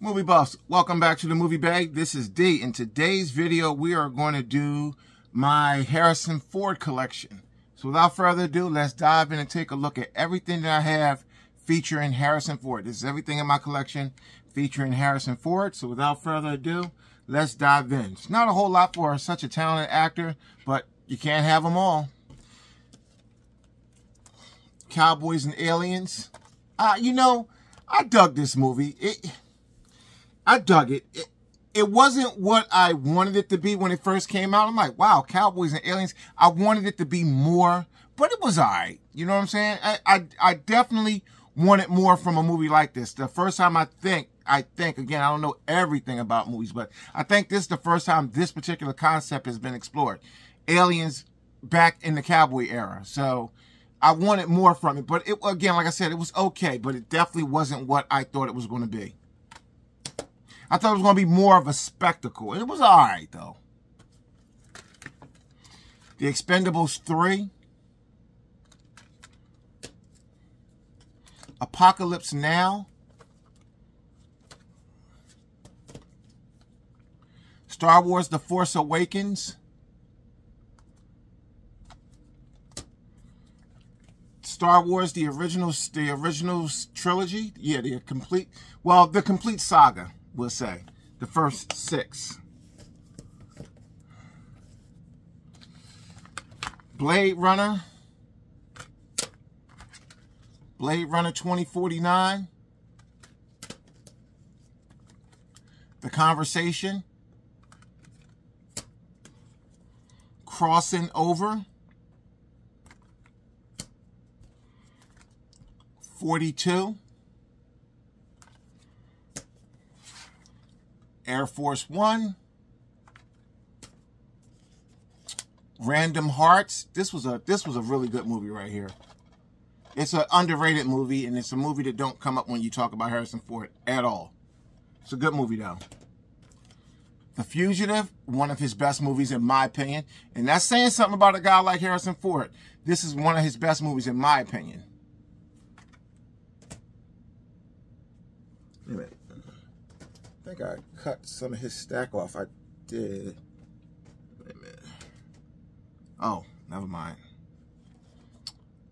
Movie buffs, welcome back to the Movie Bag. This is D. In today's video, we are going to do my Harrison Ford collection. So without further ado, let's dive in and take a look at everything that I have featuring Harrison Ford. This is everything in my collection featuring Harrison Ford. So without further ado, let's dive in. It's not a whole lot for such a talented actor, but you can't have them all. Cowboys and Aliens. I dug this movie. I dug it. It wasn't what I wanted it to be when it first came out. I'm like, wow, Cowboys and Aliens. I wanted it to be more, but it was all right. You know what I'm saying? I definitely wanted more from a movie like this. The first time I think, again, I don't know everything about movies, but I think this is the first time this particular concept has been explored. Aliens back in the cowboy era. So I wanted more from it. But again, like I said, it was okay, but it definitely wasn't what I thought it was going to be. I thought it was going to be more of a spectacle. It was all right, though. The Expendables 3. Apocalypse Now. Star Wars The Force Awakens. Star Wars, the original trilogy. Yeah, the complete saga. We'll say the first 6. Blade Runner 2049, The Conversation, Crossing Over, 42, Air Force One, Random Hearts. This was a really good movie right here. It's an underrated movie, and it's a movie that don't come up when you talk about Harrison Ford at all. It's a good movie though. The Fugitive, one of his best movies in my opinion, and that's saying something about a guy like Harrison Ford. This is one of his best movies in my opinion. Wait a minute. I think I cut some of his stack off. I did. Wait a minute. Oh, never mind.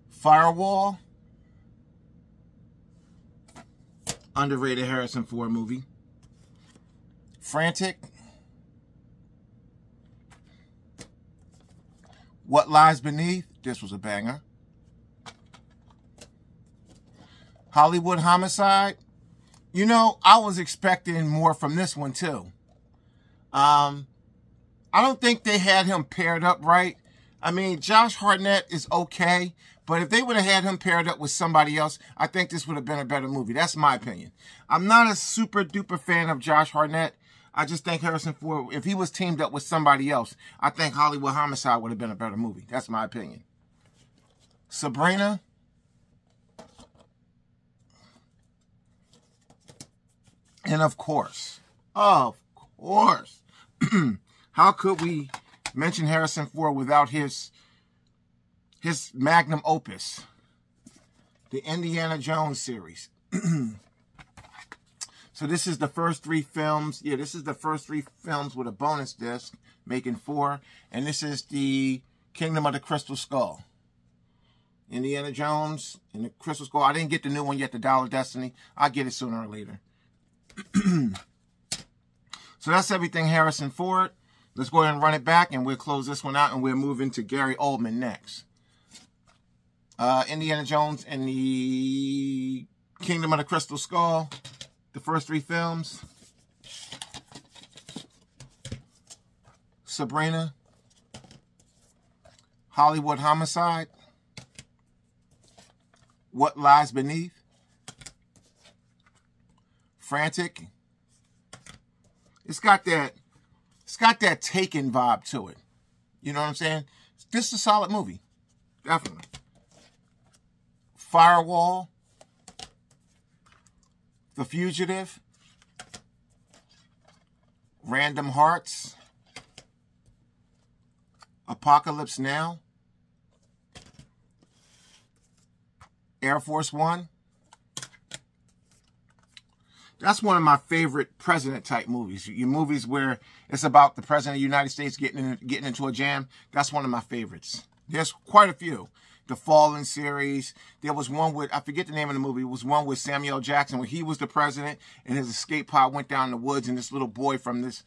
Firewall. Underrated Harrison Ford movie. Frantic. What Lies Beneath. This was a banger. Hollywood Homicide. You know, I was expecting more from this one, too. I don't think they had him paired up right. I mean, Josh Hartnett is okay, but if they would have had him paired up with somebody else, I think this would have been a better movie. That's my opinion. I'm not a super-duper fan of Josh Hartnett. I just think Harrison Ford, if he was teamed up with somebody else, I think Hollywood Homicide would have been a better movie. That's my opinion. Sabrina. And of course, how could we mention Harrison Ford without his magnum opus, the Indiana Jones series. So this is the first 3 films. Yeah, this is the first 3 films with a bonus disc, making 4. And this is the Kingdom of the Crystal Skull. Indiana Jones and the Crystal Skull. I didn't get the new one yet, the Dial of Destiny. I'll get it sooner or later. So that's everything Harrison Ford. Let's go ahead and run it back, and we'll close this one out, and we'll move into Gary Oldman next. Indiana Jones and the Kingdom of the Crystal Skull. The first 3 films. Sabrina. Hollywood Homicide. What Lies Beneath. Frantic. It's got that Taken vibe to it. You know what I'm saying? This is a solid movie. Definitely. Firewall. The Fugitive. Random Hearts. Apocalypse Now. Air Force One. That's one of my favorite president-type movies. Your movies where it's about the president of the United States getting into a jam. That's one of my favorites. There's quite a few. The Fallen series. There was one with, I forget the name of the movie. It was one with Samuel Jackson where he was the president and his escape pod went down in the woods and this little boy from this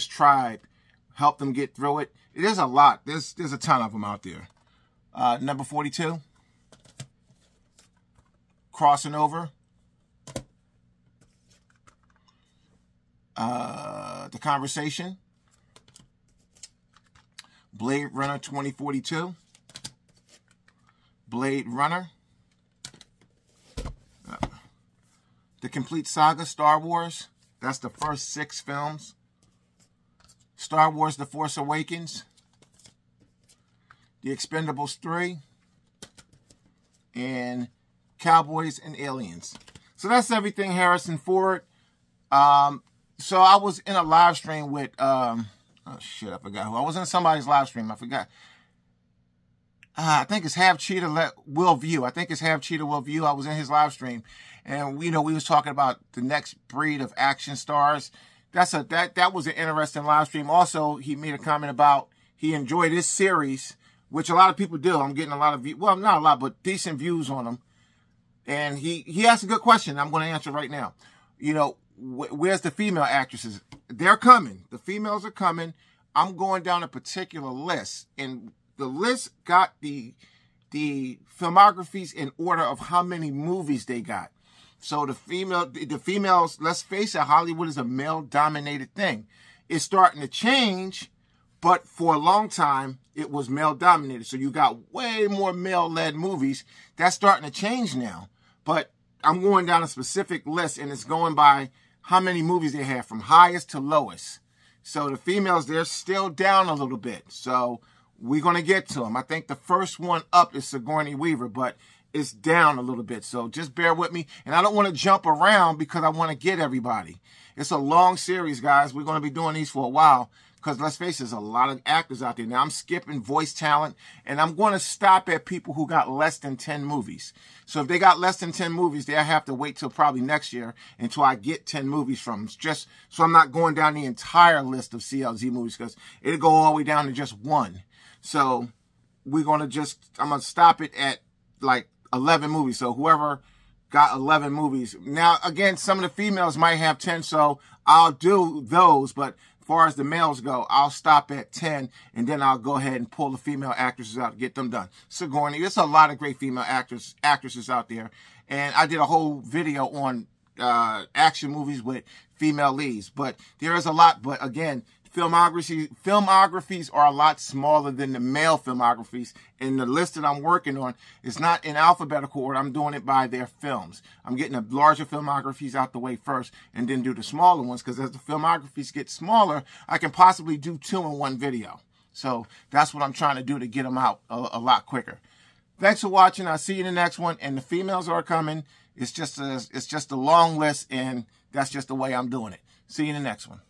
tribe helped them get through it. There's a lot. There's a ton of them out there. Number 42. Crossing Over. The Conversation. Blade Runner 2042. Blade Runner. The Complete Saga, Star Wars. That's the first 6 films. Star Wars The Force Awakens. The Expendables 3. And Cowboys and Aliens. So that's everything Harrison Ford. So I was in a live stream with, oh shit, I forgot who. I was in somebody's live stream. I forgot. I think it's Half Cheetah Will View. I think it's Half Cheetah Will View. I was in his live stream. And, you know, we was talking about the next breed of action stars. That was an interesting live stream. Also, he made a comment about he enjoyed this series, which a lot of people do. I'm getting a lot of views. Well, not a lot, but decent views on him. And he asked a good question. I'm going to answer right now. You know, where's the female actresses? They're coming. The females are coming. I'm going down a particular list. And the list got the filmographies in order of how many movies they got. So the females, let's face it, Hollywood is a male-dominated thing. It's starting to change, but for a long time, it was male-dominated. So you got way more male-led movies. That's starting to change now. But I'm going down a specific list, and it's going by how many movies they have, from highest to lowest. So the females, they're still down a little bit. So we're going to get to them. I think the first one up is Sigourney Weaver, but it's down a little bit. So just bear with me. And I don't want to jump around because I want to get everybody. It's a long series, guys. We're going to be doing these for a while because, let's face it, there's a lot of actors out there. Now, I'm skipping voice talent, and I'm going to stop at people who got less than 10 movies. So if they got less than 10 movies, they'll have to wait till probably next year until I get 10 movies from them. Just so I'm not going down the entire list of CLZ movies because it'll go all the way down to just one. So I'm going to stop it at like 11 movies. So whoever got 11 movies. Now, again, some of the females might have 10, so I'll do those. But as far as the males go, I'll stop at 10, and then I'll go ahead and pull the female actresses out to get them done. Sigourney, there's a lot of great female actresses out there. And I did a whole video on action movies with female leads. But there is a lot. But again, filmographies are a lot smaller than the male filmographies. And the list that I'm working on is not in alphabetical order. I'm doing it by their films. I'm getting the larger filmographies out the way first and then do the smaller ones, because as the filmographies get smaller, I can possibly do 2 in one video. So that's what I'm trying to do to get them out a lot quicker. Thanks for watching. I'll see you in the next one. And the females are coming. It's just a long list, and that's just the way I'm doing it. See you in the next one.